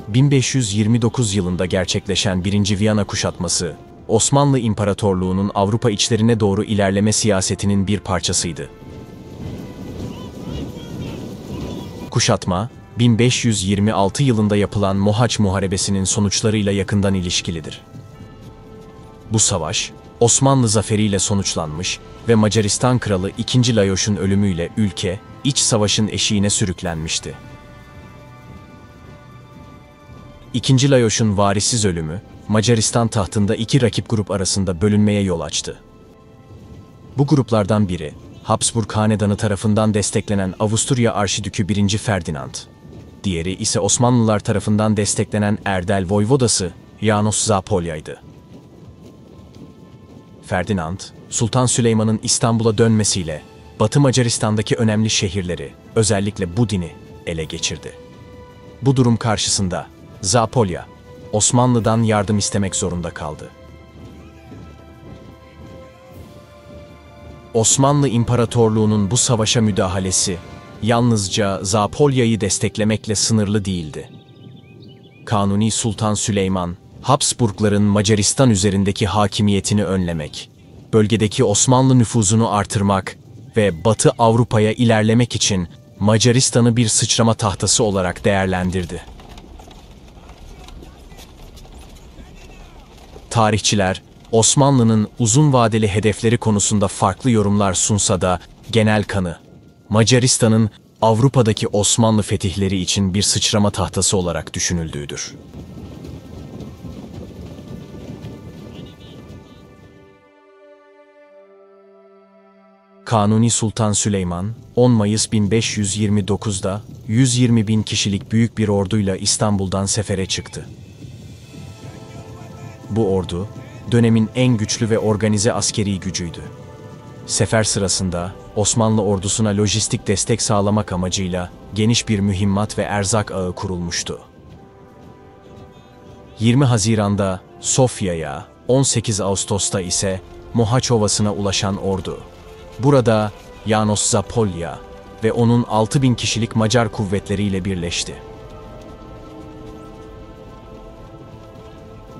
1529 yılında gerçekleşen 1. Viyana kuşatması, Osmanlı İmparatorluğu'nun Avrupa içlerine doğru ilerleme siyasetinin bir parçasıydı. Kuşatma, 1526 yılında yapılan Mohaç Muharebesi'nin sonuçlarıyla yakından ilişkilidir. Bu savaş, Osmanlı zaferiyle sonuçlanmış ve Macaristan Kralı II. Lajoş'un ölümüyle ülke, iç savaşın eşiğine sürüklenmişti. II. Lajoş'un varisiz ölümü, Macaristan tahtında iki rakip grup arasında bölünmeye yol açtı. Bu gruplardan biri, Habsburg Hanedanı tarafından desteklenen Avusturya Arşidükü 1. Ferdinand, diğeri ise Osmanlılar tarafından desteklenen Erdel Voyvodası János Zápolya'ydı. Ferdinand, Sultan Süleyman'ın İstanbul'a dönmesiyle Batı Macaristan'daki önemli şehirleri, özellikle Budin'i ele geçirdi. Bu durum karşısında Zápolya, Osmanlı'dan yardım istemek zorunda kaldı. Osmanlı İmparatorluğu'nun bu savaşa müdahalesi, yalnızca Zápolya'yı desteklemekle sınırlı değildi. Kanuni Sultan Süleyman, Habsburgların Macaristan üzerindeki hakimiyetini önlemek, bölgedeki Osmanlı nüfuzunu artırmak ve Batı Avrupa'ya ilerlemek için Macaristan'ı bir sıçrama tahtası olarak değerlendirdi. Tarihçiler, Osmanlı'nın uzun vadeli hedefleri konusunda farklı yorumlar sunsa da genel kanı, Macaristan'ın Avrupa'daki Osmanlı fetihleri için bir sıçrama tahtası olarak düşünüldüğüdür. Kanuni Sultan Süleyman, 10 Mayıs 1529'da 120 bin kişilik büyük bir orduyla İstanbul'dan sefere çıktı. Bu ordu, dönemin en güçlü ve organize askeri gücüydü. Sefer sırasında Osmanlı ordusuna lojistik destek sağlamak amacıyla geniş bir mühimmat ve erzak ağı kurulmuştu. 20 Haziran'da Sofya'ya, 18 Ağustos'ta ise Mohaç Ovası'na ulaşan ordu, burada János Zápolya ve onun 6.000 kişilik Macar kuvvetleriyle birleşti.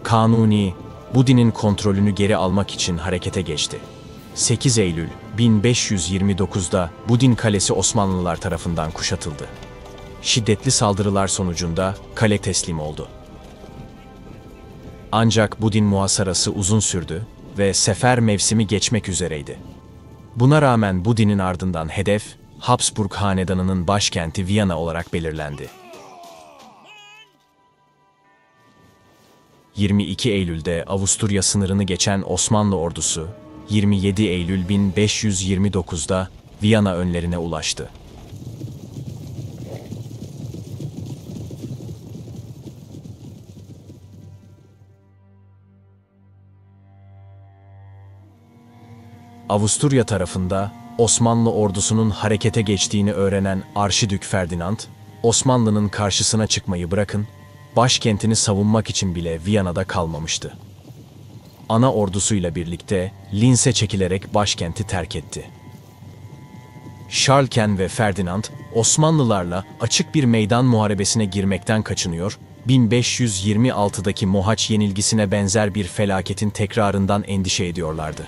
Kanuni, Budin'in kontrolünü geri almak için harekete geçti. 8 Eylül 1529'da Budin Kalesi Osmanlılar tarafından kuşatıldı. Şiddetli saldırılar sonucunda kale teslim oldu. Ancak Budin muhasarası uzun sürdü ve sefer mevsimi geçmek üzereydi. Buna rağmen Budin'in ardından hedef, Habsburg Hanedanı'nın başkenti Viyana olarak belirlendi. 22 Eylül'de Avusturya sınırını geçen Osmanlı ordusu, 27 Eylül 1529'da Viyana önlerine ulaştı. Avusturya tarafında Osmanlı ordusunun harekete geçtiğini öğrenen Arşidük Ferdinand, Osmanlı'nın karşısına çıkmayı bırakın, başkentini savunmak için bile Viyana'da kalmamıştı. Ana ordusuyla birlikte Linz'e çekilerek başkenti terk etti. Şarlken ve Ferdinand, Osmanlılarla açık bir meydan muharebesine girmekten kaçınıyor, 1526'daki Mohaç yenilgisine benzer bir felaketin tekrarından endişe ediyorlardı.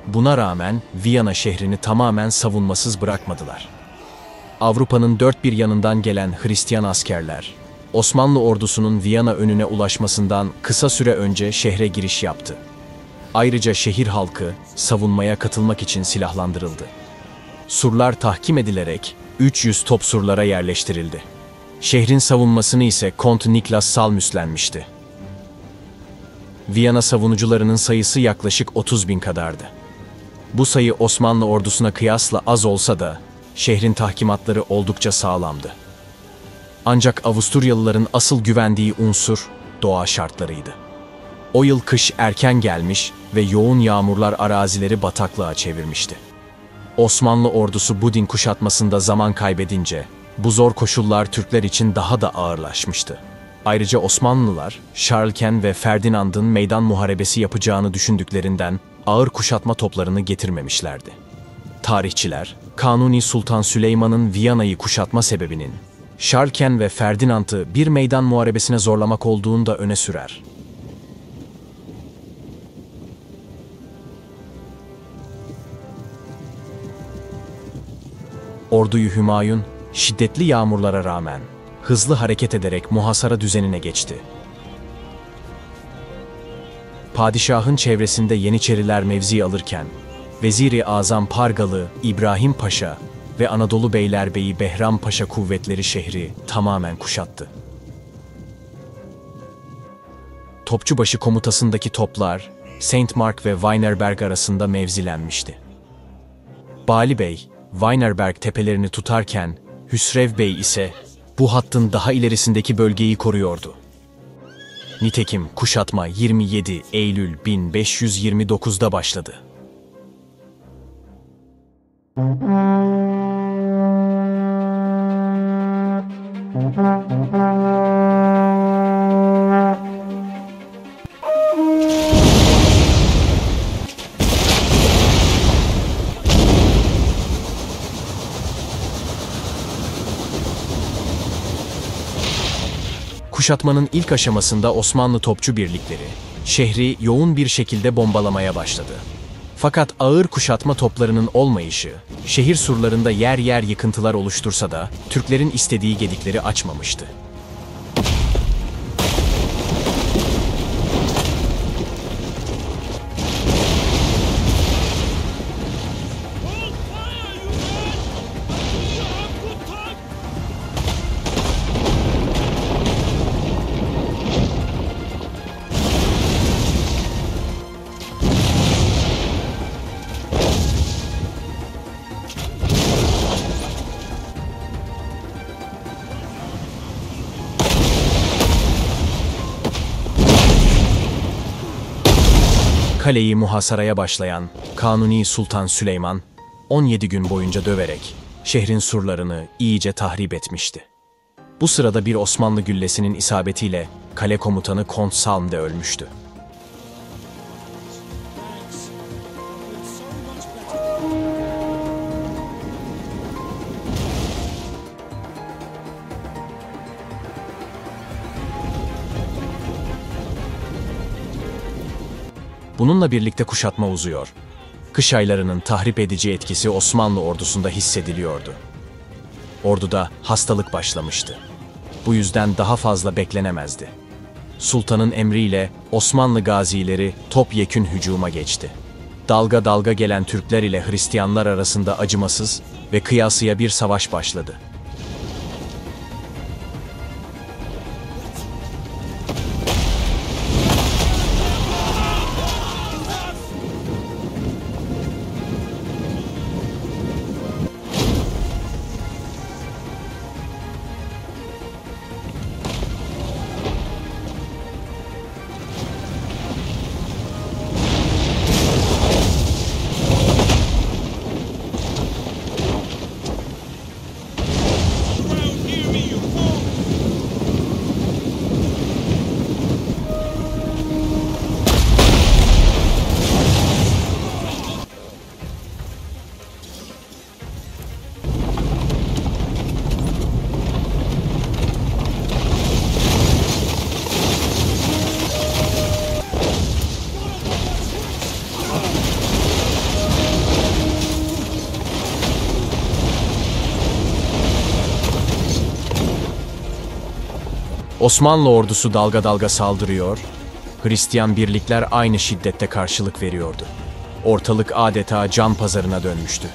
Buna rağmen Viyana şehrini tamamen savunmasız bırakmadılar. Avrupa'nın dört bir yanından gelen Hristiyan askerler, Osmanlı ordusunun Viyana önüne ulaşmasından kısa süre önce şehre giriş yaptı. Ayrıca şehir halkı savunmaya katılmak için silahlandırıldı. Surlar tahkim edilerek 300 top surlara yerleştirildi. Şehrin savunmasını ise Kont Niklas Salm üstlenmişti. Viyana savunucularının sayısı yaklaşık 30.000 kadardı. Bu sayı Osmanlı ordusuna kıyasla az olsa da şehrin tahkimatları oldukça sağlamdı. Ancak Avusturyalıların asıl güvendiği unsur doğa şartlarıydı. O yıl kış erken gelmiş ve yoğun yağmurlar arazileri bataklığa çevirmişti. Osmanlı ordusu Budin kuşatmasında zaman kaybedince bu zor koşullar Türkler için daha da ağırlaşmıştı. Ayrıca Osmanlılar, Şarlken ve Ferdinand'ın meydan muharebesi yapacağını düşündüklerinden ağır kuşatma toplarını getirmemişlerdi. Tarihçiler, Kanuni Sultan Süleyman'ın Viyana'yı kuşatma sebebinin Şarlken ve Ferdinand'ı bir meydan muharebesine zorlamak olduğunu da öne sürer. Orduyu Hümayun, şiddetli yağmurlara rağmen hızlı hareket ederek muhasara düzenine geçti. Padişahın çevresinde Yeniçeriler mevzi alırken, Vezir-i Azam Pargalı İbrahim Paşa ve Anadolu Beylerbeyi Behram Paşa kuvvetleri şehri tamamen kuşattı. Topçubaşı komutasındaki toplar, Saint Mark ve Weynerberg arasında mevzilenmişti. Bali Bey, Weynerberg tepelerini tutarken, Hüsrev Bey ise bu hattın daha ilerisindeki bölgeyi koruyordu. Nitekim kuşatma 27 Eylül 1529'da başladı. Kuşatmanın ilk aşamasında Osmanlı topçu birlikleri şehri yoğun bir şekilde bombalamaya başladı. Fakat ağır kuşatma toplarının olmayışı, şehir surlarında yer yer yıkıntılar oluştursa da Türklerin istediği gedikleri açmamıştı. Kaleyi muhasaraya başlayan Kanuni Sultan Süleyman, 17 gün boyunca döverek şehrin surlarını iyice tahrip etmişti. Bu sırada bir Osmanlı güllesinin isabetiyle kale komutanı Kont Salm de ölmüştü. Bununla birlikte kuşatma uzuyor. Kış aylarının tahrip edici etkisi Osmanlı ordusunda hissediliyordu. Orduda hastalık başlamıştı. Bu yüzden daha fazla beklenemezdi. Sultanın emriyle Osmanlı gazileri topyekün hücuma geçti. Dalga dalga gelen Türkler ile Hristiyanlar arasında acımasız ve kıyasıya bir savaş başladı. Osmanlı ordusu dalga dalga saldırıyor, Hristiyan birlikler aynı şiddette karşılık veriyordu. Ortalık adeta can pazarına dönmüştü.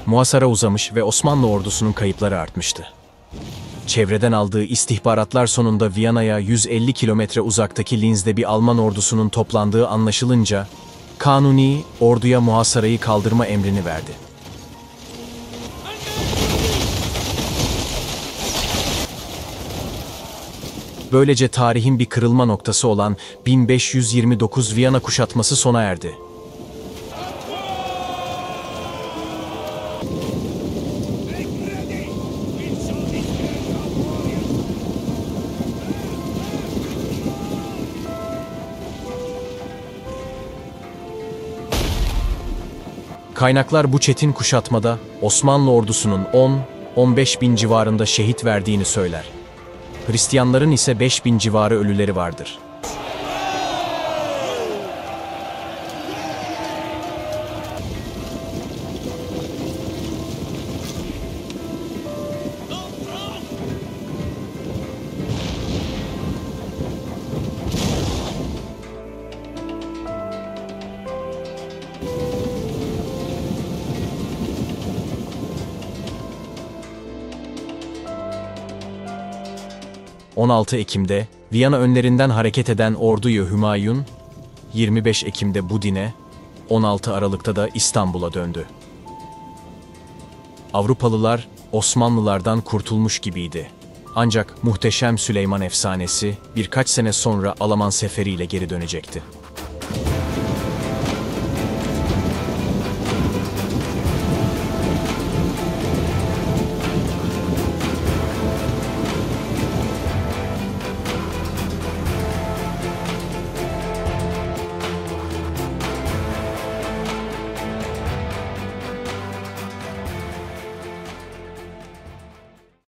Muhasara uzamış ve Osmanlı ordusunun kayıpları artmıştı. Çevreden aldığı istihbaratlar sonunda Viyana'ya 150 kilometre uzaktaki Linz'de bir Alman ordusunun toplandığı anlaşılınca, Kanuni orduya muhasarayı kaldırma emrini verdi. Böylece tarihin bir kırılma noktası olan 1529 Viyana kuşatması sona erdi. Kaynaklar bu çetin kuşatmada Osmanlı ordusunun 10-15 bin civarında şehit verdiğini söyler. Hristiyanların ise 5 bin civarı ölüleri vardır. ...16 Ekim'de Viyana önlerinden hareket eden orduyu Hümayun, 25 Ekim'de Budin'e, 16 Aralık'ta da İstanbul'a döndü. Avrupalılar Osmanlılardan kurtulmuş gibiydi. Ancak Muhteşem Süleyman efsanesi birkaç sene sonra Alaman seferiyle geri dönecekti.